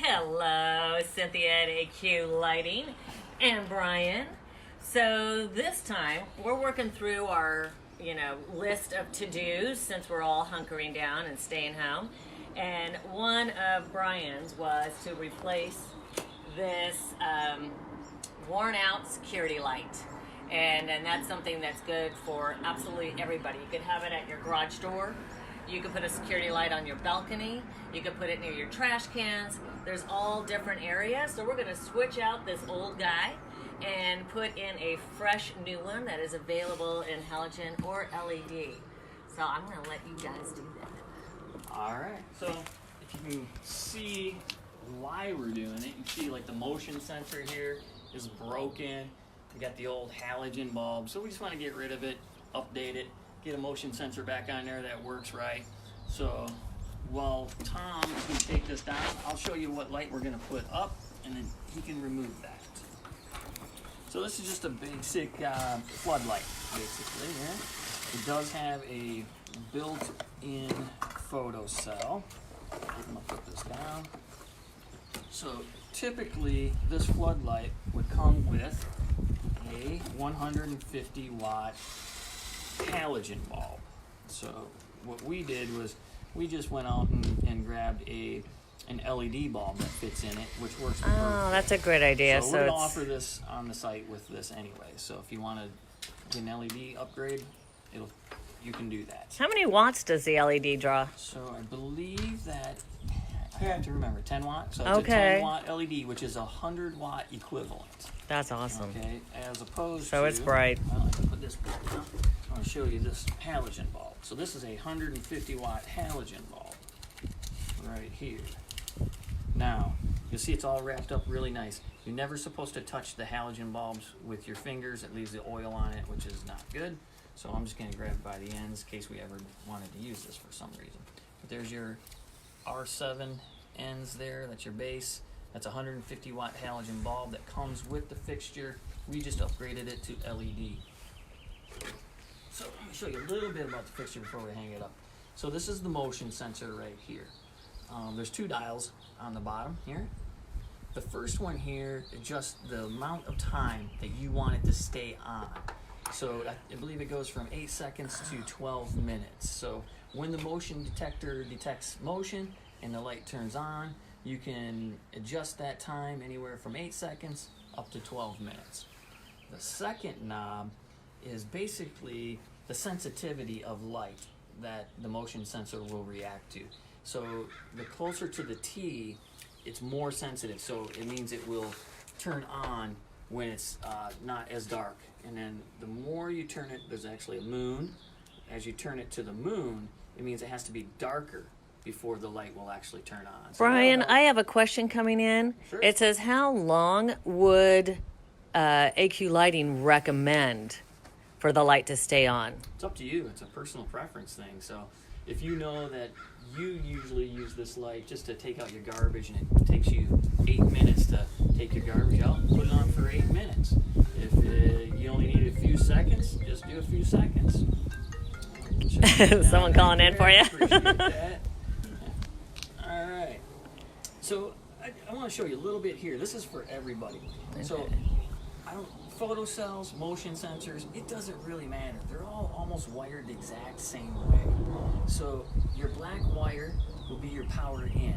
Hello, Cynthia at AQ Lighting and Brian. So this time we're working through our, list of to-dos since we're all hunkering down and staying home. And one of Brian's was to replace this worn out security light. And that's something that's good for absolutely everybody. You could have it at your garage door. You could put a security light on your balcony. You could put it near your trash cans. There's all different areas. So we're going to switch out this old guy and put in a fresh new one that is available in halogen or LED. So I'm going to let you guys do that. All right. So if you can see why we're doing it, you see like the motion sensor here is broken. We got the old halogen bulb. So we just want to get rid of it, update it, get a motion sensor back on there that works right. So while Tom can take this down, I'll show you what light we're going to put up, and then he can remove that. So this is just a basic floodlight, basically. Yeah? It does have a built-in photo cell. I'm going to put this down. So typically this floodlight would come with a 150 watt halogen bulb. So what we did was we just went out and grabbed an LED bulb that fits in it, which works perfectly. Oh, that's a great idea. So we're going to offer this on the site with this anyway. So if you want to get an LED upgrade, you can do that. How many watts does the LED draw? So I believe that, I have to remember, 10 watt. So it's Okay. a 10 watt LED, which is a 100 watt equivalent. That's awesome. Okay, as opposed to... So it's bright. Well, I can put this bulb down. I want to show you this halogen bulb. So this is a 150 watt halogen bulb right here. Now, you'll see it's all wrapped up really nice. You're never supposed to touch the halogen bulbs with your fingers. It leaves the oil on it, which is not good. So I'm just going to grab it by the ends in case we ever wanted to use this for some reason. But there's your R7 ends there. That's your base. That's a 150 watt halogen bulb that comes with the fixture. We just upgraded it to LED. So let me show you a little bit about the fixture before we hang it up. So this is the motion sensor right here. There's two dials on the bottom here. The first one here adjusts the amount of time that you want it to stay on. So I believe it goes from 8 seconds to 12 minutes. So when the motion detector detects motion and the light turns on, you can adjust that time anywhere from 8 seconds up to 12 minutes. The second knob is basically the sensitivity of light that the motion sensor will react to. So the closer to the T, it's more sensitive. So it means it will turn on when it's not as dark. And then the more you turn it, there's actually a moon. As you turn it to the moon, it means it has to be darker before the light will actually turn on. So Brian, I have a question coming in. Sure. It says, how long would AQ Lighting recommend for the light to stay on? It's up to you. It's a personal preference thing. So if you know that you usually use this light just to take out your garbage and it takes you 8 minutes to take your garbage out, put it on for 8 minutes. If you only need a few seconds, just do a few seconds. Someone calling in for you. Appreciate that. All right. So I want to show you a little bit here. This is for everybody. Okay. So photo cells, motion sensors, it doesn't really matter. They're all almost wired the exact same way. So your black wire will be your power in.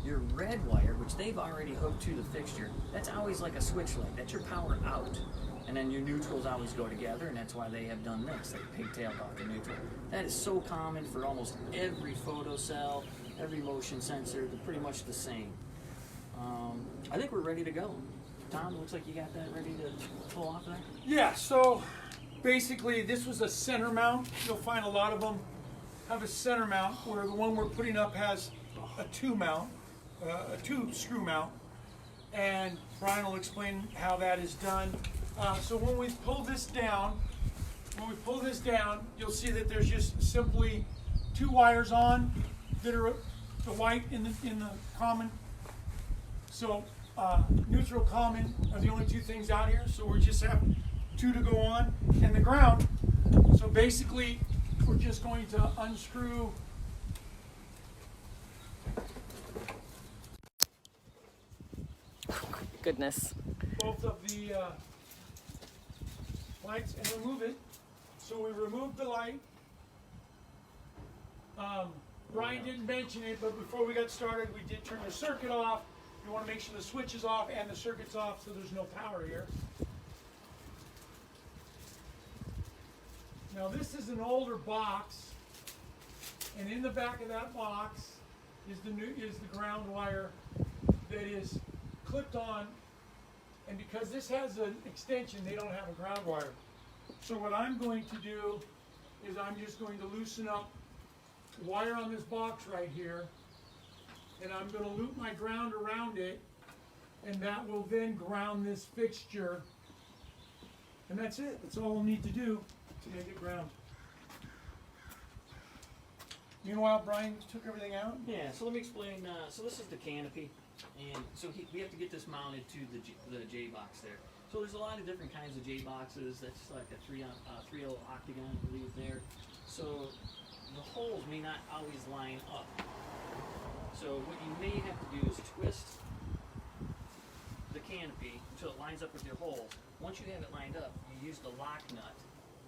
Your red wire, which they've already hooked to the fixture, that's always like a switch light. That's your power out. And then your neutrals always go together, and that's why they have done this. They pigtailed off the neutral. That is so common for almost every photo cell, every motion sensor. They're pretty much the same. I think we're ready to go. Tom, looks like you got that ready to pull off there? Yeah, so basically this was a center mount. You'll find a lot of them have a center mount, where the one we're putting up has a two screw mount. And Brian will explain how that is done. So when we pull this down, you'll see that there's just simply two wires on that are the white in the common. So neutral, common are the only two things out here. So we just have two to go on, and the ground. So basically, we're just going to unscrew goodness. both of the lights and remove it. So we removed the light. Brian didn't mention it, but before we got started, we did turn the circuit off. You want to make sure the switch is off and the circuit's off so there's no power here. Now this is an older box, and in the back of that box is the ground wire that is clipped on, and because this has an extension, they don't have a ground wire. So what I'm going to do is I'm just going to loosen up the wire on this box right here, and I'm going to loop my ground around it, and that will then ground this fixture, and that's it. That's all we'll need to do to make it ground. Meanwhile, Brian took everything out. Yeah, so let me explain. So this is the canopy, and so we have to get this mounted to the J box there. So there's a lot of different kinds of J boxes. That's like a 3 octagon, I believe, there. So the holes may not always line up. So what you may have to do is twist the canopy until it lines up with your hole. Once you have it lined up, you use the lock nut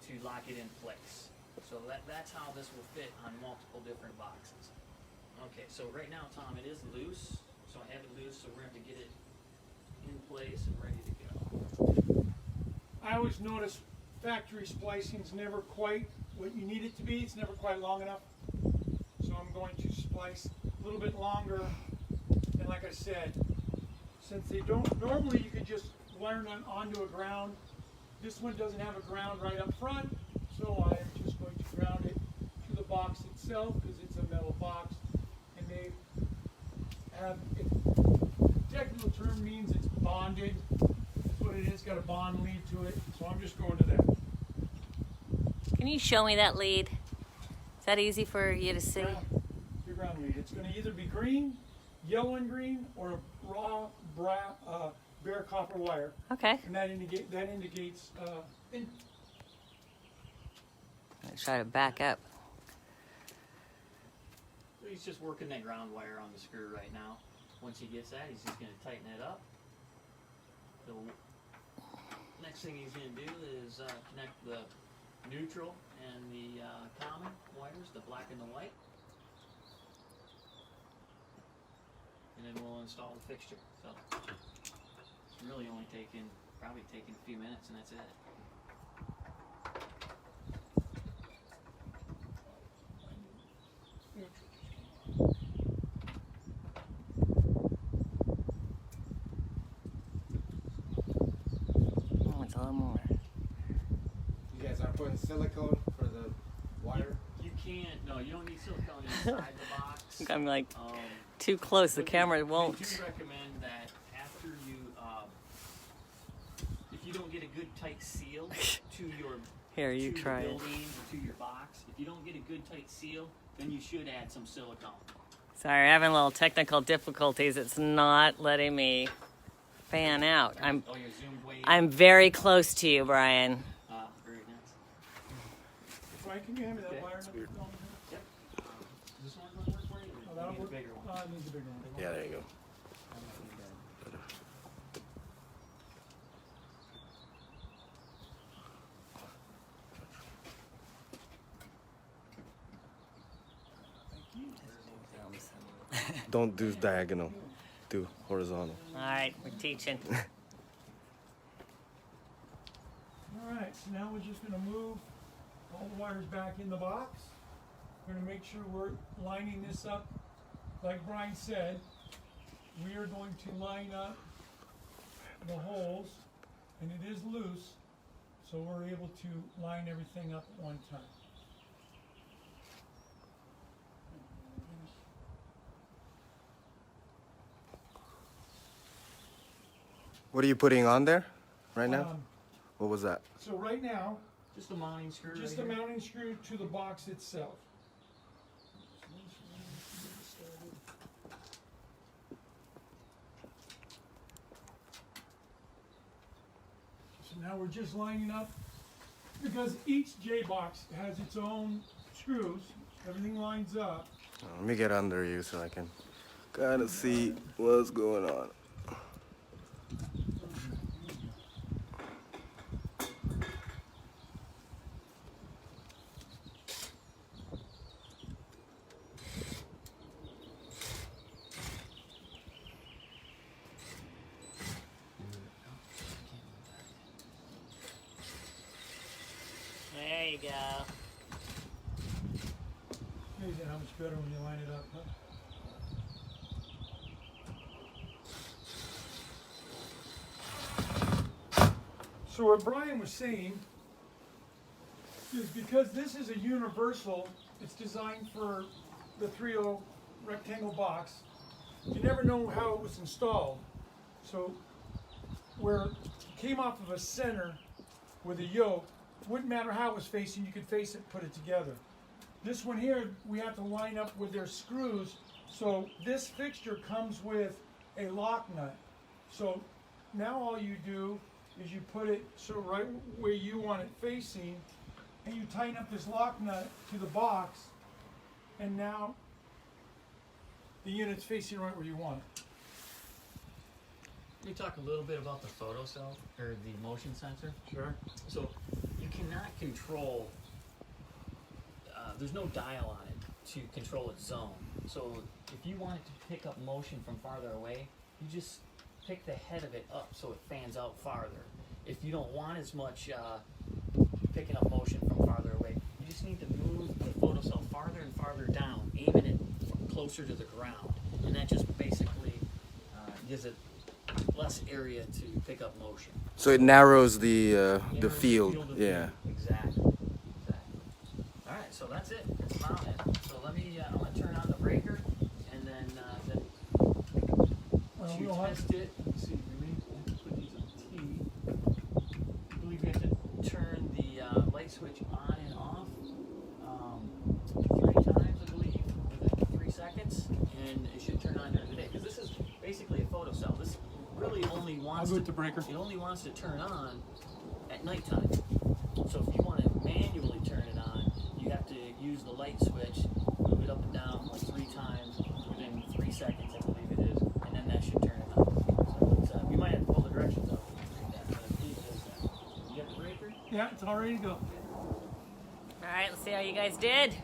to lock it in place. So that's how this will fit on multiple different boxes. Okay, so right now, Tom, it is loose. So I have it loose, so we're going to have to get it in place and ready to go. I always notice factory splicing is never quite what you need it to be. It's never quite long enough. So I'm going to splice a little bit longer. And like I said, since they don't, normally you could just wire them onto a ground. This one doesn't have a ground right up front. So I am just going to ground it to the box itself because it's a metal box. And they have, technical term means it's bonded. That's what it is, got a bond lead to it. So I'm just going to that. Can you show me that lead? Is that easy for you to see? Your ground lead. It's going to either be green, yellow and green, or a raw bare copper wire. Okay. And that indicates Let's try to back up. So he's just working that ground wire on the screw right now. Once he gets that, he's just going to tighten it up. The next thing he's going to do is connect the neutral and the common wires, the black and the white. And then we'll install the fixture. So it's really only probably taking a few minutes, and that's it. Oh, it's a little more. You guys are putting silicone for the wire? You can't. No, you don't need silicone inside the box. I'm like too close. The camera We won't. do recommend that after you, if you don't get a good tight seal to your Here, you to try the it. building or to your box, if you don't get a good tight seal, then you should add some silicone. Sorry, having a little technical difficulties. It's not letting me fan out. Oh, you're zoomed way in. I'm very close to you, Brian. Very nice. Brian, can you hand me that Okay. wire? That's weird. Yep. This one's gonna work for you. Oh, Or that'll you need work. a bigger one. It needs a bigger one. Yeah, there you go. Don't do diagonal, do horizontal. All right, we're teaching. All right, so now we're just going to move all the wires back in the box. We're going to make sure we're lining this up. Like Brian said, we are going to line up the holes, and it is loose, so we're able to line everything up at one time. What are you putting on there right now? Um, What was that? so right now, Just a mounting screw. just right the here. mounting screw to the box itself. So now we're just lining up, because each J box has its own screws. Everything lines up. Let me get under you so I can kind of see what's going on. you go. Amazing how much better when you line it up, huh? So what Brian was saying is because this is a universal, it's designed for the 3.0 rectangle box, you never know how it was installed. So where it came off of a center with a yoke, wouldn't matter how it was facing, you could face it, put it together. This one here, we have to line up with their screws, so this fixture comes with a lock nut. So now all you do is you put it so right where you want it facing, and you tighten up this lock nut to the box, and now the unit's facing right where you want it. Let me talk a little bit about the photo cell, or the motion sensor. Sure. So you cannot control, there's no dial on it to control its zone. So if you want it to pick up motion from farther away, you just pick the head of it up so it fans out farther. If you don't want as much picking up motion from farther away, you just need to move the photo cell farther and farther down, aiming it closer to the ground. And that just basically gives it less area to pick up motion. So it narrows the Narrows field. of Yeah. view. Exactly. All right, so that's it. That's mounted. So let me. I'm gonna turn on the breaker, and then Well, to we'll have test it. Let's see. We may have to put these on T. I believe we have to turn the light switch on and off 3 times, I believe, within 3 seconds, and it should turn on during the day. Because this is basically a photo cell. This really only I'll wants go to with the breaker. It only wants to turn on at nighttime. So if you want to manually turn it on, you have to use the light switch, move it up and down like 3 times within 3 seconds, I believe it is, and then that should turn it on. So we might have to pull the directions out. But I believe it is that. You got the breaker? Yeah, it's all ready to go. All right, let's see how you guys did.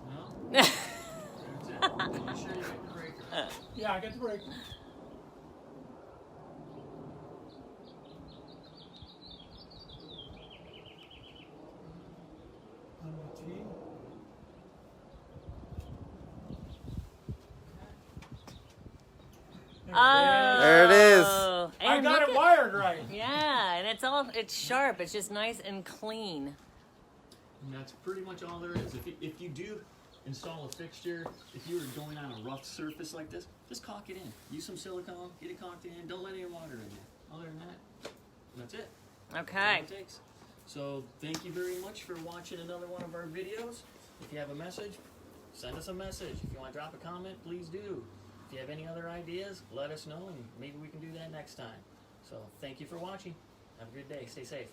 No? That's it. Are you sure you got the breaker? Yeah, I got the breaker. On the T. There it is. Oh, I and got look it at- wired right. Yeah, and it's sharp. It's just nice and clean. And that's pretty much all there is. If you do install a fixture, if you were going on a rough surface like this, just caulk it in. Use some silicone, get it caulked in, don't let any water in there. Other than that, that's it. That's Okay. all it takes. So thank you very much for watching another one of our videos. If you have a message, send us a message. If you want to drop a comment, please do. If you have any other ideas, let us know, and maybe we can do that next time. So thank you for watching. Have a good day. Stay safe.